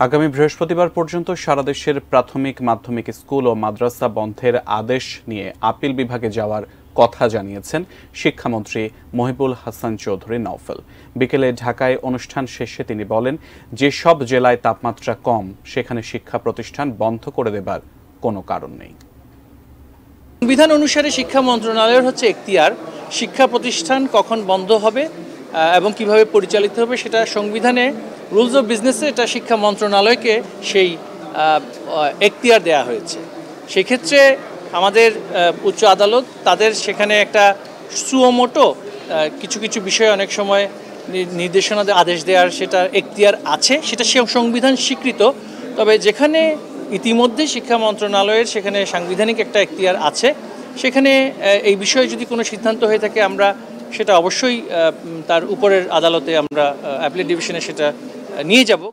আগামী বৃহস্পতিবার পর্যন্ত সারা দেশের প্রাথমিক মাধ্যমিক স্কুল ও মাদ্রাসা বন্ধের আদেশ নিয়ে আপিল বিভাগে যাওয়ার কথা জানিয়েছেন শিক্ষামন্ত্রী মহিবুল হাসান চৌধুরী নওফেল। বিকেলে ঢাকায় অনুষ্ঠান শেষে তিনি বলেন, যেসব জেলায় তাপমাত্রা কম সেখানে শিক্ষা প্রতিষ্ঠান বন্ধ করে দেবার কোনো কারণ নেই। সংবিধান অনুসারে শিক্ষা মন্ত্রণালয়ের হচ্ছে এখতিয়ার শিক্ষা প্রতিষ্ঠান কখন বন্ধ হবে এবং কিভাবে পরিচালিত হবে সেটা সংবিধানে রুলস অফ বিজনেসে এটা শিক্ষা মন্ত্রণালয়কে সেই এখতিয়ার দেওয়া হয়েছে। সেক্ষেত্রে আমাদের উচ্চ আদালত তাদের সেখানে একটা সুমোটো কিছু কিছু বিষয়ে অনেক সময় নির্দেশনা আদেশ দেওয়ার সেটা এখতিয়ার আছে, সেটা সংবিধান স্বীকৃত। তবে যেখানে ইতিমধ্যে শিক্ষা মন্ত্রণালয়ের সেখানে সাংবিধানিক একটা এখতিয়ার আছে, সেখানে এই বিষয়ে যদি কোনো সিদ্ধান্ত হয়ে থাকে আমরা সেটা অবশ্যই তার উপরের আদালতে আমরা অ্যাপিলেট ডিভিশনে সেটা নিয়ে যাব।